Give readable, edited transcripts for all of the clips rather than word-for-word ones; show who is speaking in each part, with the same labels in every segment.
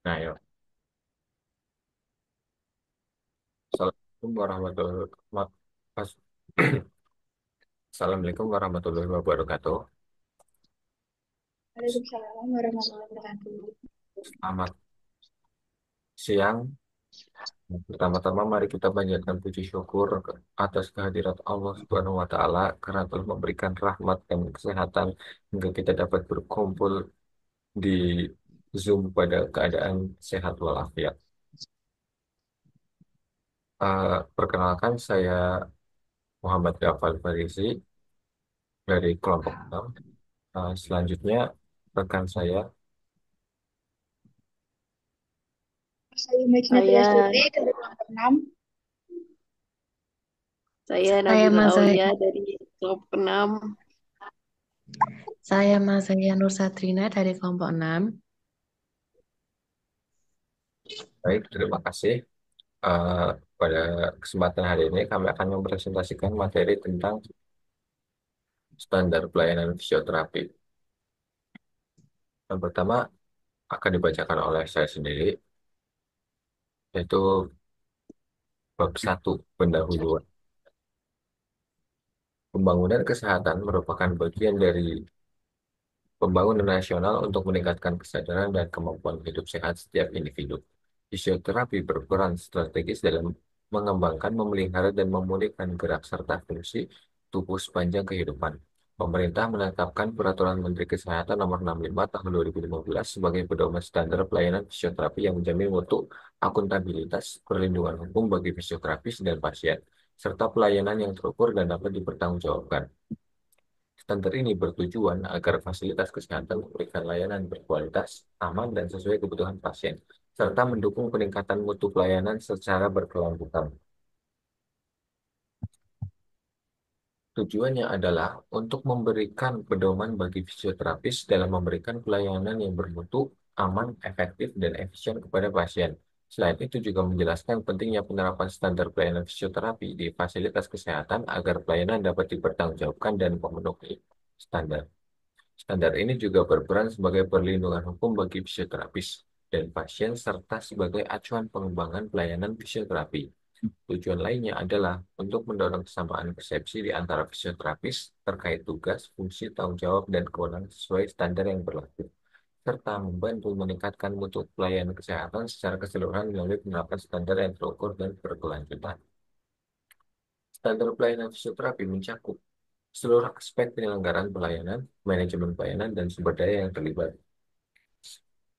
Speaker 1: Nah, yuk. Assalamualaikum warahmatullahi wabarakatuh. Assalamualaikum warahmatullahi wabarakatuh.
Speaker 2: Waalaikumsalam warahmatullahi wabarakatuh.
Speaker 1: Selamat siang. Pertama-tama mari kita panjatkan puji syukur atas kehadirat Allah Subhanahu wa taala karena telah memberikan rahmat dan kesehatan hingga kita dapat berkumpul di Zoom pada keadaan sehat walafiat. Perkenalkan saya Muhammad Gafal Farizi dari kelompok 6. Selanjutnya rekan saya.
Speaker 2: Saya Majnati
Speaker 3: Saya
Speaker 2: Astuti dari kelompok 6.
Speaker 3: saya
Speaker 4: Saya
Speaker 3: Nabila
Speaker 4: Mazaya,
Speaker 3: Aulia dari kelompok 6.
Speaker 4: saya Mazaya Nur Satrina dari kelompok 6.
Speaker 1: Baik, terima kasih. Eh, Pada kesempatan hari ini kami akan mempresentasikan materi tentang standar pelayanan fisioterapi. Yang pertama akan dibacakan oleh saya sendiri, yaitu bab 1, pendahuluan. Pembangunan kesehatan merupakan bagian dari pembangunan nasional untuk meningkatkan kesadaran dan kemampuan hidup sehat setiap individu. Fisioterapi berperan strategis dalam mengembangkan, memelihara, dan memulihkan gerak serta fungsi tubuh sepanjang kehidupan. Pemerintah menetapkan Peraturan Menteri Kesehatan Nomor 65 Tahun 2015 sebagai pedoman standar pelayanan fisioterapi yang menjamin mutu, akuntabilitas, perlindungan hukum bagi fisioterapis dan pasien, serta pelayanan yang terukur dan dapat dipertanggungjawabkan. Standar ini bertujuan agar fasilitas kesehatan memberikan layanan berkualitas, aman, dan sesuai kebutuhan pasien, serta mendukung peningkatan mutu pelayanan secara berkelanjutan. Tujuannya adalah untuk memberikan pedoman bagi fisioterapis dalam memberikan pelayanan yang bermutu, aman, efektif, dan efisien kepada pasien. Selain itu juga menjelaskan pentingnya penerapan standar pelayanan fisioterapi di fasilitas kesehatan agar pelayanan dapat dipertanggungjawabkan dan memenuhi standar. Standar ini juga berperan sebagai perlindungan hukum bagi fisioterapis dan pasien serta sebagai acuan pengembangan pelayanan fisioterapi. Tujuan lainnya adalah untuk mendorong kesamaan persepsi di antara fisioterapis terkait tugas, fungsi, tanggung jawab, dan kewenangan sesuai standar yang berlaku, serta membantu meningkatkan mutu pelayanan kesehatan secara keseluruhan melalui penerapan standar yang terukur dan berkelanjutan. Standar pelayanan fisioterapi mencakup seluruh aspek penyelenggaraan pelayanan, manajemen pelayanan, dan sumber daya yang terlibat.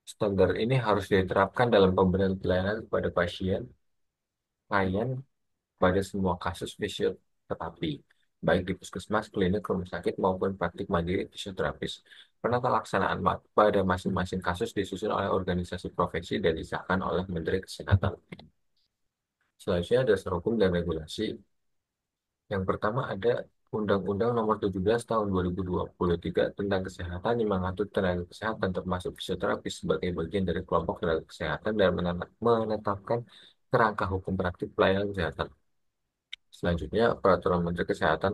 Speaker 1: Standar ini harus diterapkan dalam pemberian pelayanan kepada pasien, klien, pada semua kasus fisioterapi, baik di puskesmas, klinik, rumah sakit, maupun praktik mandiri fisioterapis. Penata laksanaan pada masing-masing kasus disusun oleh organisasi profesi dan disahkan oleh Menteri Kesehatan. Selanjutnya dasar hukum dan regulasi. Yang pertama ada Undang-Undang Nomor 17 Tahun 2023 tentang Kesehatan yang mengatur tenaga kesehatan termasuk fisioterapis sebagai bagian dari kelompok tenaga kesehatan dan menetapkan kerangka hukum praktik pelayanan kesehatan. Selanjutnya, Peraturan Menteri Kesehatan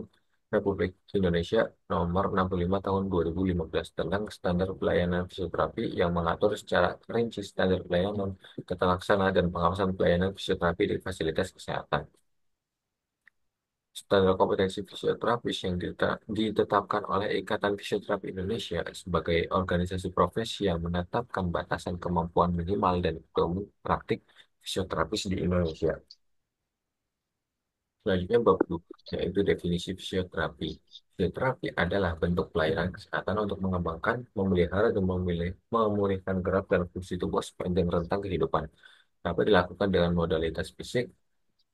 Speaker 1: Republik Indonesia Nomor 65 Tahun 2015 tentang standar pelayanan fisioterapi yang mengatur secara rinci standar pelayanan, tata laksana, dan pengawasan pelayanan fisioterapi di fasilitas kesehatan. Standar kompetensi fisioterapis yang ditetapkan oleh Ikatan Fisioterapi Indonesia sebagai organisasi profesi yang menetapkan batasan kemampuan minimal dan ilmu praktik fisioterapis di Indonesia. Selanjutnya bab 2, yaitu definisi fisioterapi. Fisioterapi adalah bentuk pelayanan kesehatan untuk mengembangkan, memelihara, dan memulihkan gerak dan fungsi tubuh sepanjang rentang kehidupan. Dapat dilakukan dengan modalitas fisik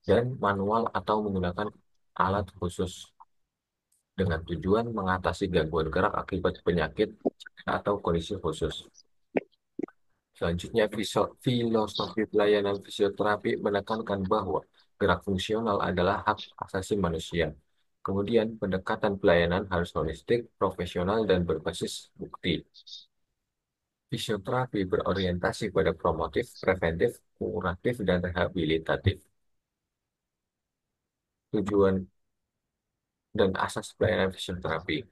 Speaker 1: dan manual atau menggunakan alat khusus dengan tujuan mengatasi gangguan gerak akibat penyakit atau kondisi khusus. Selanjutnya, filosofi pelayanan fisioterapi menekankan bahwa gerak fungsional adalah hak asasi manusia. Kemudian, pendekatan pelayanan harus holistik, profesional, dan berbasis bukti. Fisioterapi berorientasi pada promotif, preventif, kuratif, dan rehabilitatif. Tujuan dan asas pelayanan fisioterapi.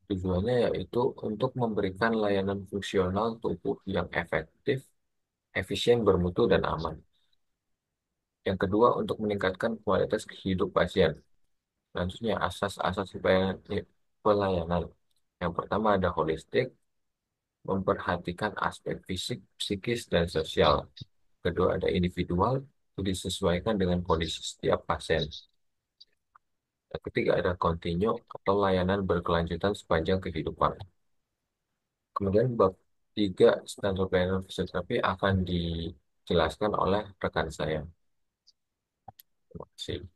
Speaker 1: Tujuannya yaitu untuk memberikan layanan fungsional tubuh yang efektif, efisien, bermutu, dan aman. Yang kedua, untuk meningkatkan kualitas hidup pasien. Selanjutnya, asas-asas pelayanan. Yang pertama ada holistik, memperhatikan aspek fisik, psikis, dan sosial. Kedua ada individual, itu disesuaikan dengan kondisi setiap pasien. Yang ketiga ada kontinu atau layanan berkelanjutan sepanjang kehidupan. Kemudian bab 3 standar pelayanan fisioterapi akan dijelaskan oleh rekan saya. Terima kasih.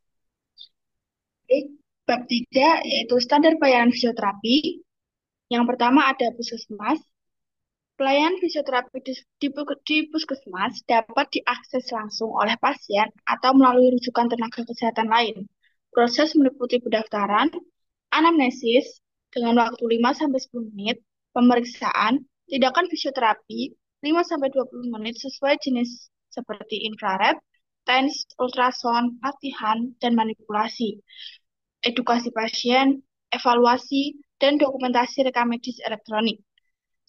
Speaker 2: Oke, bab 3 yaitu standar pelayanan fisioterapi. Yang pertama ada puskesmas. Pelayanan fisioterapi di puskesmas dapat diakses langsung oleh pasien atau melalui rujukan tenaga kesehatan lain. Proses meliputi pendaftaran, anamnesis dengan waktu 5-10 menit, pemeriksaan, tindakan fisioterapi 5-20 menit sesuai jenis seperti infrared, TENS, ultrasound, latihan, dan manipulasi, edukasi pasien, evaluasi, dan dokumentasi rekam medis elektronik.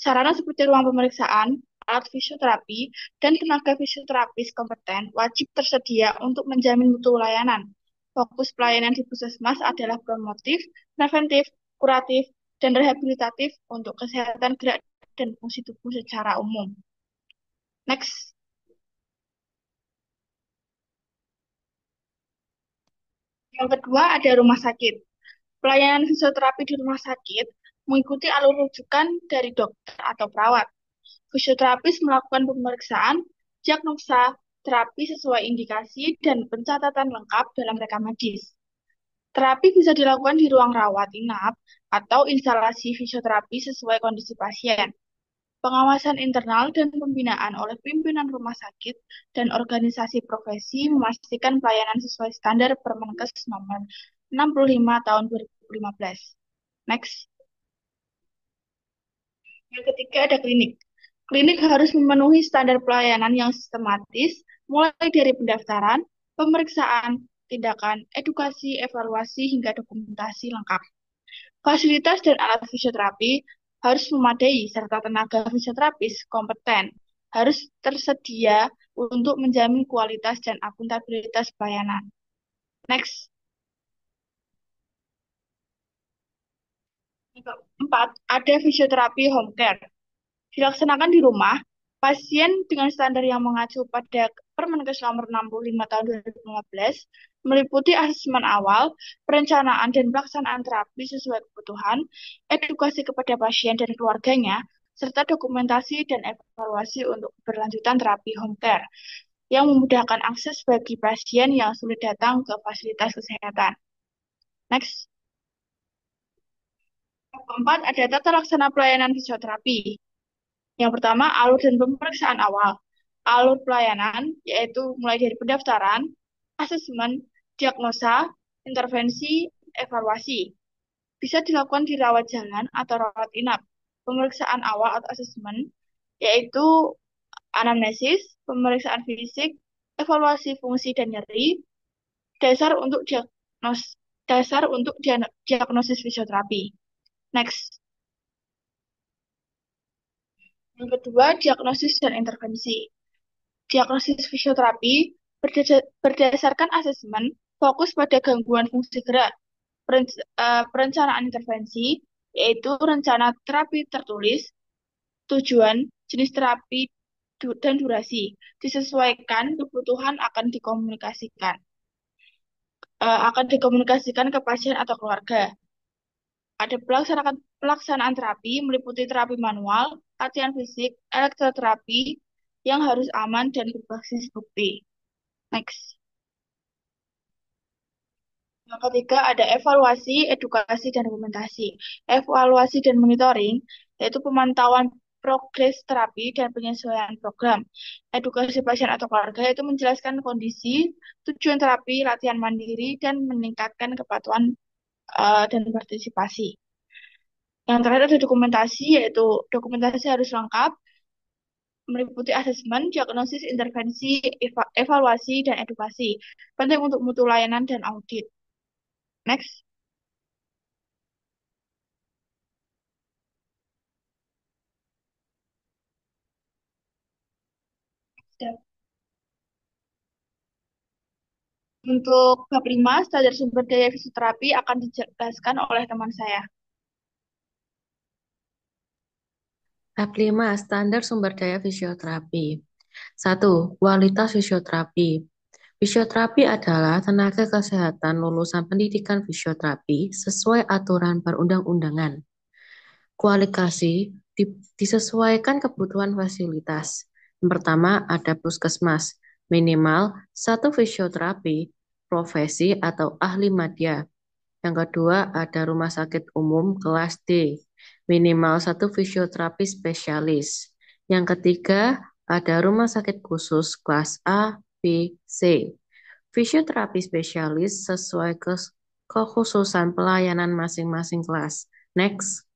Speaker 2: Sarana seperti ruang pemeriksaan, alat fisioterapi, dan tenaga fisioterapis kompeten wajib tersedia untuk menjamin mutu layanan. Fokus pelayanan di puskesmas adalah promotif, preventif, kuratif, dan rehabilitatif untuk kesehatan gerak dan fungsi tubuh secara umum. Next. Yang kedua ada rumah sakit. Pelayanan fisioterapi di rumah sakit mengikuti alur rujukan dari dokter atau perawat. Fisioterapis melakukan pemeriksaan, diagnosa, terapi sesuai indikasi, dan pencatatan lengkap dalam rekam medis. Terapi bisa dilakukan di ruang rawat inap atau instalasi fisioterapi sesuai kondisi pasien. Pengawasan internal dan pembinaan oleh pimpinan rumah sakit dan organisasi profesi memastikan pelayanan sesuai standar Permenkes nomor 65 tahun 2015. Next. Yang ketiga ada klinik. Klinik harus memenuhi standar pelayanan yang sistematis, mulai dari pendaftaran, pemeriksaan, tindakan, edukasi, evaluasi, hingga dokumentasi lengkap. Fasilitas dan alat fisioterapi harus memadai, serta tenaga fisioterapis kompeten harus tersedia untuk menjamin kualitas dan akuntabilitas pelayanan. Next. Yang keempat, ada fisioterapi home care. Dilaksanakan di rumah, pasien dengan standar yang mengacu pada Permenkes nomor 65 tahun 2015 meliputi asesmen awal, perencanaan dan pelaksanaan terapi sesuai kebutuhan, edukasi kepada pasien dan keluarganya, serta dokumentasi dan evaluasi untuk keberlanjutan terapi home care yang memudahkan akses bagi pasien yang sulit datang ke fasilitas kesehatan. Next. Yang keempat, ada tata laksana pelayanan fisioterapi. Yang pertama, alur dan pemeriksaan awal. Alur pelayanan yaitu mulai dari pendaftaran, asesmen, diagnosa, intervensi, evaluasi. Bisa dilakukan di rawat jalan atau rawat inap. Pemeriksaan awal atau asesmen yaitu anamnesis, pemeriksaan fisik, evaluasi fungsi dan nyeri, dasar untuk diagnosis fisioterapi. Next. Yang kedua, diagnosis dan intervensi. Diagnosis fisioterapi berdasarkan asesmen fokus pada gangguan fungsi gerak. Perencanaan intervensi yaitu rencana terapi tertulis, tujuan, jenis terapi, dan durasi. Disesuaikan kebutuhan akan dikomunikasikan ke pasien atau keluarga. Ada pelaksanaan terapi meliputi terapi manual, latihan fisik, elektroterapi yang harus aman dan berbasis bukti. Next. Yang ketiga ada evaluasi, edukasi, dan dokumentasi. Evaluasi dan monitoring yaitu pemantauan progres terapi dan penyesuaian program. Edukasi pasien atau keluarga yaitu menjelaskan kondisi, tujuan terapi, latihan mandiri, dan meningkatkan kepatuhan dan partisipasi. Yang terakhir ada dokumentasi, yaitu dokumentasi harus lengkap, meliputi asesmen, diagnosis, intervensi, evaluasi, dan edukasi. Penting untuk mutu layanan dan audit. Next. Dan untuk bab 5, standar sumber daya fisioterapi akan dijelaskan oleh teman saya.
Speaker 4: Bab 5, standar sumber daya fisioterapi. 1. Kualitas fisioterapi. Fisioterapi adalah tenaga kesehatan lulusan pendidikan fisioterapi sesuai aturan perundang-undangan. Kualifikasi disesuaikan kebutuhan fasilitas. Yang pertama ada puskesmas, minimal 1 fisioterapi, profesi atau ahli madya. Yang kedua ada rumah sakit umum kelas D, minimal 1 fisioterapi spesialis. Yang ketiga ada rumah sakit khusus kelas A, B, C. Fisioterapi spesialis sesuai kekhususan pelayanan masing-masing kelas. Next.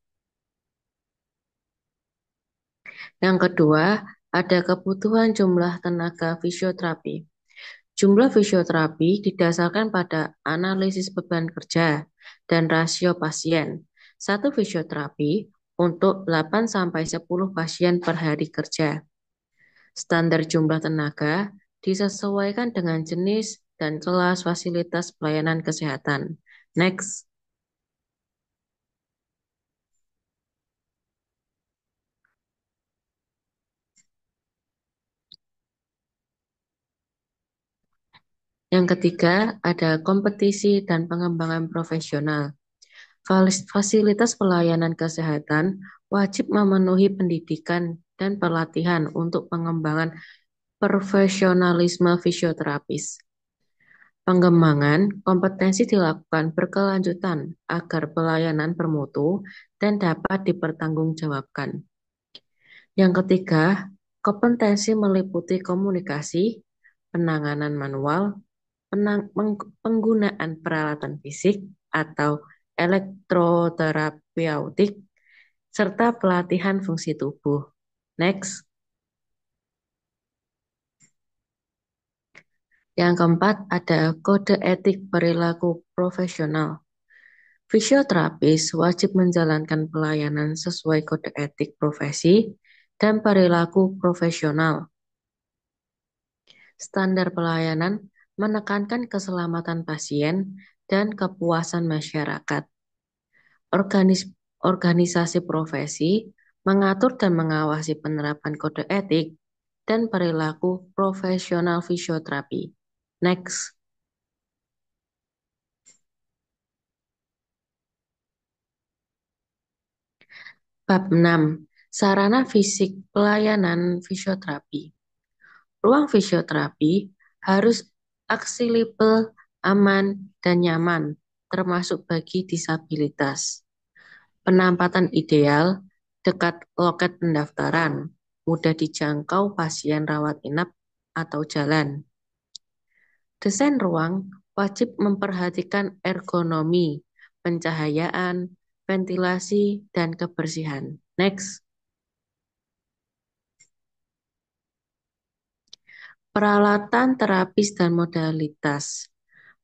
Speaker 4: Yang kedua, ada kebutuhan jumlah tenaga fisioterapi. Jumlah fisioterapi didasarkan pada analisis beban kerja dan rasio pasien. 1 fisioterapi untuk 8-10 pasien per hari kerja. Standar jumlah tenaga disesuaikan dengan jenis dan kelas fasilitas pelayanan kesehatan. Next. Yang ketiga, ada kompetisi dan pengembangan profesional. Fasilitas pelayanan kesehatan wajib memenuhi pendidikan dan pelatihan untuk pengembangan profesionalisme fisioterapis. Pengembangan kompetensi dilakukan berkelanjutan agar pelayanan bermutu dan dapat dipertanggungjawabkan. Yang ketiga, kompetensi meliputi komunikasi, penanganan manual, penggunaan peralatan fisik atau elektroterapeutik, serta pelatihan fungsi tubuh. Next. Yang keempat ada kode etik perilaku profesional. Fisioterapis wajib menjalankan pelayanan sesuai kode etik profesi dan perilaku profesional. Standar pelayanan menekankan keselamatan pasien dan kepuasan masyarakat. Organisasi profesi mengatur dan mengawasi penerapan kode etik dan perilaku profesional fisioterapi. Next. Bab 6. Sarana fisik pelayanan fisioterapi. Ruang fisioterapi harus aksesibel, aman, dan nyaman, termasuk bagi disabilitas. Penempatan ideal dekat loket pendaftaran, mudah dijangkau pasien rawat inap atau jalan. Desain ruang wajib memperhatikan ergonomi, pencahayaan, ventilasi, dan kebersihan. Next. Peralatan terapis dan modalitas.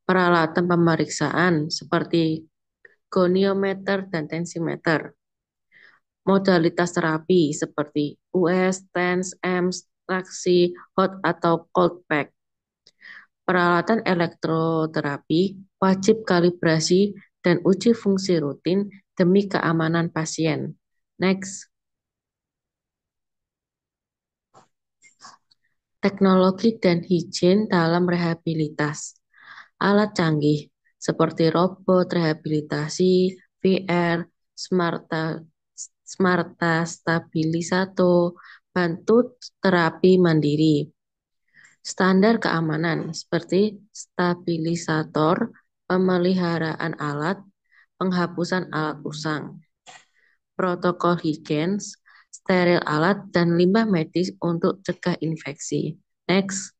Speaker 4: Peralatan pemeriksaan seperti goniometer dan tensimeter. Modalitas terapi seperti US, TENS, EMS, traksi, hot atau cold pack. Peralatan elektroterapi wajib kalibrasi dan uji fungsi rutin demi keamanan pasien. Next. Teknologi dan higien dalam rehabilitas. Alat canggih seperti robot rehabilitasi, VR, Smarta Stabilisato, bantu terapi mandiri. Standar keamanan seperti stabilisator, pemeliharaan alat, penghapusan alat usang. Protokol higienis, steril alat, dan limbah medis untuk cegah infeksi. Next.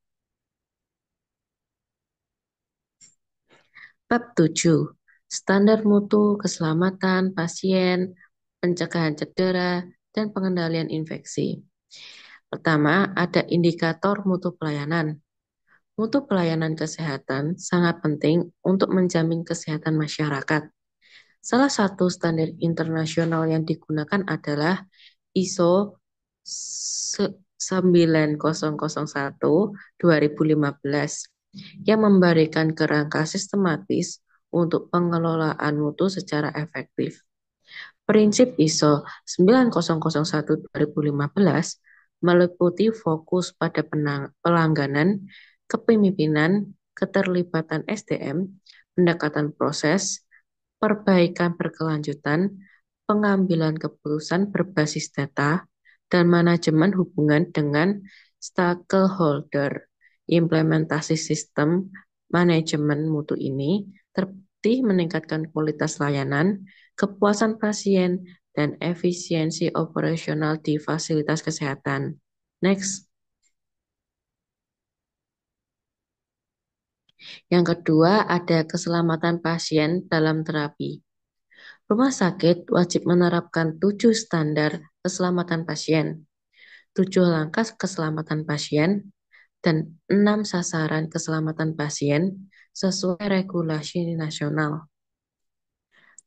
Speaker 4: Bab 7. Standar mutu, keselamatan pasien, pencegahan cedera, dan pengendalian infeksi. Pertama, ada indikator mutu pelayanan. Mutu pelayanan kesehatan sangat penting untuk menjamin kesehatan masyarakat. Salah satu standar internasional yang digunakan adalah ISO 9001/2015 yang memberikan kerangka sistematis untuk pengelolaan mutu secara efektif. Prinsip ISO 9001/2015 meliputi fokus pada pelangganan, kepemimpinan, keterlibatan SDM, pendekatan proses, perbaikan berkelanjutan, pengambilan keputusan berbasis data, dan manajemen hubungan dengan stakeholder. Implementasi sistem manajemen mutu ini terbukti meningkatkan kualitas layanan, kepuasan pasien, dan efisiensi operasional di fasilitas kesehatan. Next. Yang kedua, ada keselamatan pasien dalam terapi. Rumah sakit wajib menerapkan 7 standar keselamatan pasien, 7 langkah keselamatan pasien, dan 6 sasaran keselamatan pasien sesuai regulasi nasional.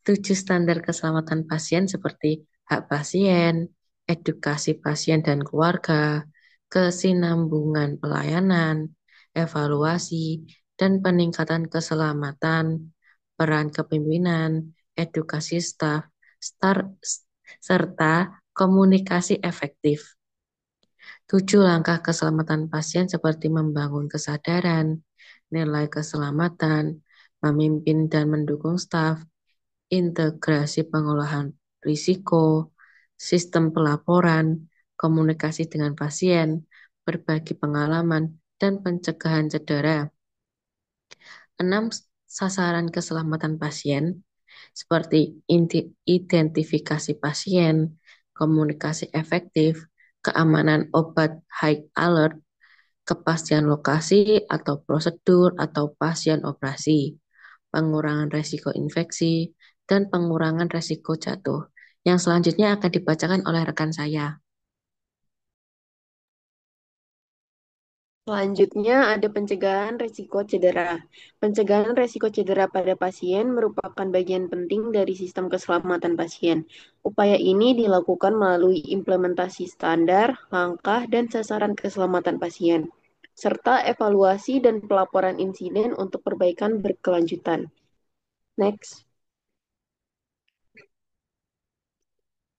Speaker 4: 7 standar keselamatan pasien seperti hak pasien, edukasi pasien dan keluarga, kesinambungan pelayanan, evaluasi, dan peningkatan keselamatan, peran kepemimpinan, edukasi staf, serta komunikasi efektif. 7 langkah keselamatan pasien seperti membangun kesadaran, nilai keselamatan, memimpin dan mendukung staf, integrasi pengolahan risiko, sistem pelaporan, komunikasi dengan pasien, berbagi pengalaman, dan pencegahan cedera. 6 sasaran keselamatan pasien seperti identifikasi pasien, komunikasi efektif, keamanan obat high alert, kepastian lokasi atau prosedur atau pasien operasi, pengurangan resiko infeksi, dan pengurangan resiko jatuh. Yang selanjutnya akan dibacakan oleh rekan saya.
Speaker 3: Selanjutnya ada pencegahan risiko cedera. Pencegahan risiko cedera pada pasien merupakan bagian penting dari sistem keselamatan pasien. Upaya ini dilakukan melalui implementasi standar, langkah, dan sasaran keselamatan pasien, serta evaluasi dan pelaporan insiden untuk perbaikan berkelanjutan. Next.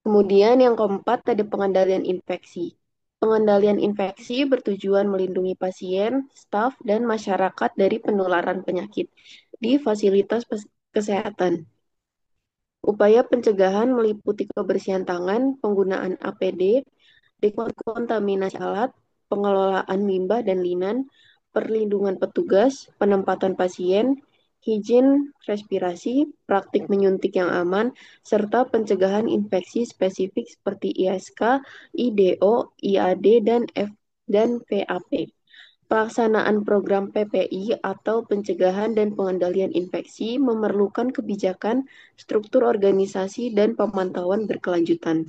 Speaker 3: Kemudian yang keempat ada pengendalian infeksi. Pengendalian infeksi bertujuan melindungi pasien, staf, dan masyarakat dari penularan penyakit di fasilitas kesehatan. Upaya pencegahan meliputi kebersihan tangan, penggunaan APD, dekontaminasi alat, pengelolaan limbah dan linan, perlindungan petugas, penempatan pasien, higien respirasi, praktik menyuntik yang aman, serta pencegahan infeksi spesifik seperti ISK, IDO, IAD, dan VAP. Pelaksanaan program PPI atau pencegahan dan pengendalian infeksi memerlukan kebijakan, struktur organisasi, dan pemantauan berkelanjutan.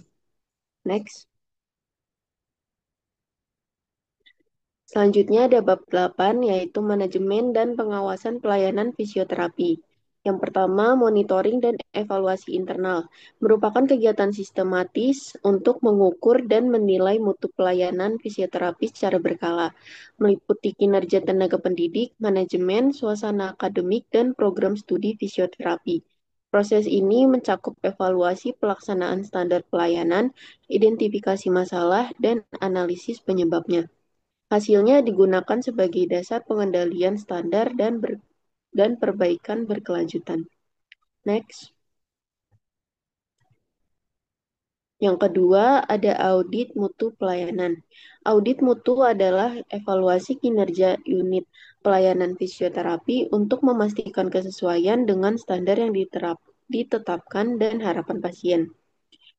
Speaker 3: Next. Selanjutnya ada bab 8 yaitu manajemen dan pengawasan pelayanan fisioterapi. Yang pertama, monitoring dan evaluasi internal merupakan kegiatan sistematis untuk mengukur dan menilai mutu pelayanan fisioterapi secara berkala, meliputi kinerja tenaga pendidik, manajemen, suasana akademik, dan program studi fisioterapi. Proses ini mencakup evaluasi pelaksanaan standar pelayanan, identifikasi masalah, dan analisis penyebabnya. Hasilnya digunakan sebagai dasar pengendalian standar dan perbaikan berkelanjutan. Next. Yang kedua, ada audit mutu pelayanan. Audit mutu adalah evaluasi kinerja unit pelayanan fisioterapi untuk memastikan kesesuaian dengan standar yang ditetapkan dan harapan pasien.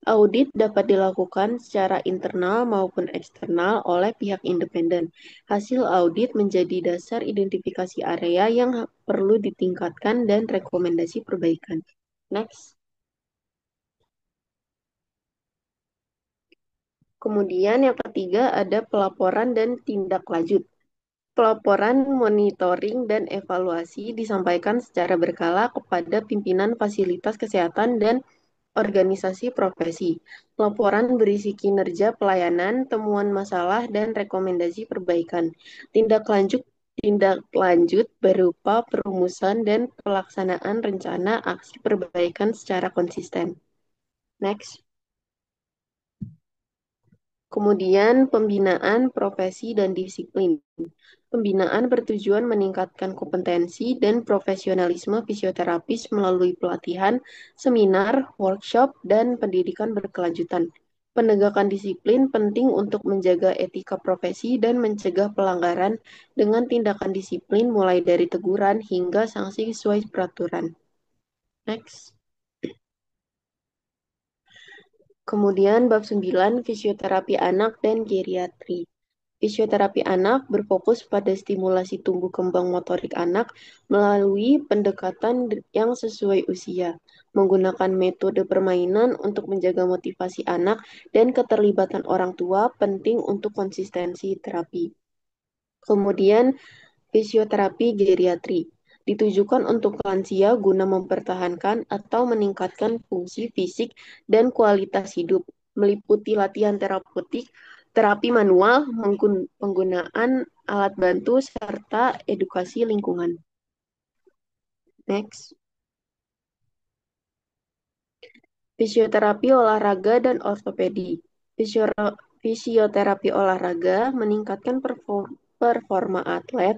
Speaker 3: Audit dapat dilakukan secara internal maupun eksternal oleh pihak independen. Hasil audit menjadi dasar identifikasi area yang perlu ditingkatkan dan rekomendasi perbaikan. Next. Kemudian yang ketiga ada pelaporan dan tindak lanjut. Pelaporan, monitoring, dan evaluasi disampaikan secara berkala kepada pimpinan fasilitas kesehatan dan organisasi profesi. Laporan berisi kinerja pelayanan, temuan masalah, dan rekomendasi perbaikan. Tindak lanjut berupa perumusan dan pelaksanaan rencana aksi perbaikan secara konsisten. Next. Kemudian pembinaan profesi dan disiplin. Pembinaan bertujuan meningkatkan kompetensi dan profesionalisme fisioterapis melalui pelatihan, seminar, workshop, dan pendidikan berkelanjutan. Penegakan disiplin penting untuk menjaga etika profesi dan mencegah pelanggaran dengan tindakan disiplin mulai dari teguran hingga sanksi sesuai peraturan. Next. Kemudian bab 9 fisioterapi anak dan geriatri. Fisioterapi anak berfokus pada stimulasi tumbuh kembang motorik anak melalui pendekatan yang sesuai usia, menggunakan metode permainan untuk menjaga motivasi anak dan keterlibatan orang tua penting untuk konsistensi terapi. Kemudian fisioterapi geriatri ditujukan untuk lansia guna mempertahankan atau meningkatkan fungsi fisik dan kualitas hidup, meliputi latihan terapeutik, terapi manual, penggunaan alat bantu, serta edukasi lingkungan. Next. Fisioterapi olahraga dan ortopedi. Fisioterapi olahraga meningkatkan performa atlet,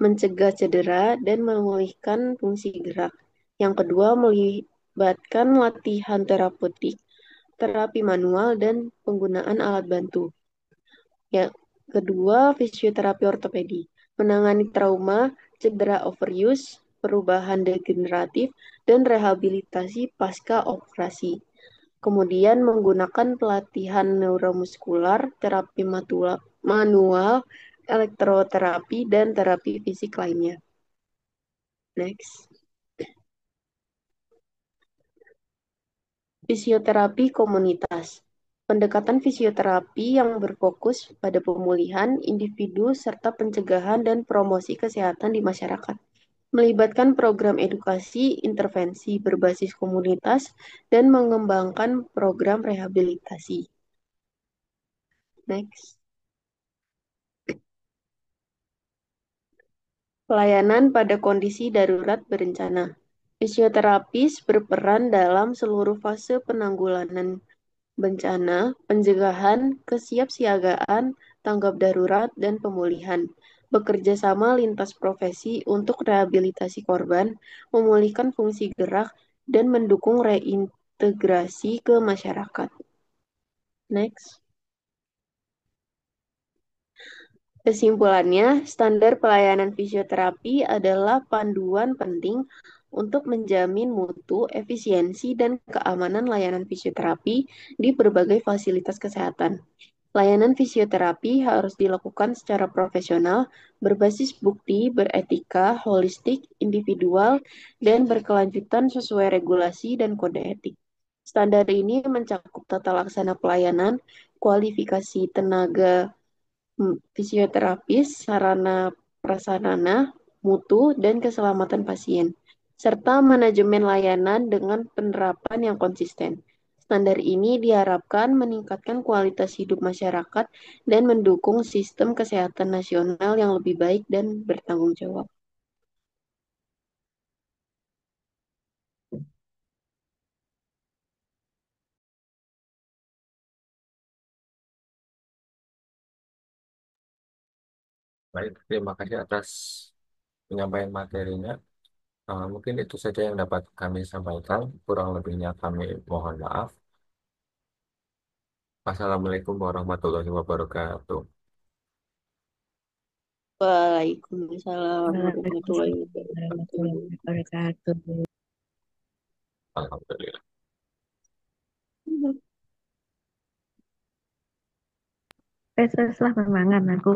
Speaker 3: mencegah cedera, dan memulihkan fungsi gerak. Yang kedua, melibatkan latihan terapeutik, terapi manual, dan penggunaan alat bantu. Yang kedua, fisioterapi ortopedi, menangani trauma, cedera overuse, perubahan degeneratif, dan rehabilitasi pasca operasi. Kemudian menggunakan pelatihan neuromuskular, terapi manual, elektroterapi, dan terapi fisik lainnya. Next. Fisioterapi komunitas. Pendekatan fisioterapi yang berfokus pada pemulihan individu serta pencegahan dan promosi kesehatan di masyarakat. Melibatkan program edukasi, intervensi berbasis komunitas, dan mengembangkan program rehabilitasi. Next. Pelayanan pada kondisi darurat berencana. Fisioterapis berperan dalam seluruh fase penanggulangan bencana, pencegahan, kesiapsiagaan, tanggap darurat, dan pemulihan. Bekerja sama lintas profesi untuk rehabilitasi korban, memulihkan fungsi gerak, dan mendukung reintegrasi ke masyarakat. Next. Kesimpulannya, standar pelayanan fisioterapi adalah panduan penting untuk menjamin mutu, efisiensi, dan keamanan layanan fisioterapi di berbagai fasilitas kesehatan. Layanan fisioterapi harus dilakukan secara profesional, berbasis bukti, beretika, holistik, individual, dan berkelanjutan sesuai regulasi dan kode etik. Standar ini mencakup tata laksana pelayanan, kualifikasi tenaga fisioterapis, sarana prasarana, mutu, dan keselamatan pasien, serta manajemen layanan dengan penerapan yang konsisten. Standar ini diharapkan meningkatkan kualitas hidup masyarakat dan mendukung sistem kesehatan nasional yang lebih baik dan bertanggung jawab.
Speaker 1: Baik, terima kasih atas penyampaian materinya. Mungkin itu saja yang dapat kami sampaikan. Kurang lebihnya kami mohon maaf. Wassalamualaikum warahmatullahi wabarakatuh.
Speaker 3: Waalaikumsalam warahmatullahi
Speaker 4: Waalaikumsalam
Speaker 3: wabarakatuh.
Speaker 4: warahmatullahi wabarakatuh.
Speaker 1: Alhamdulillah.
Speaker 4: Tes lah memangan aku.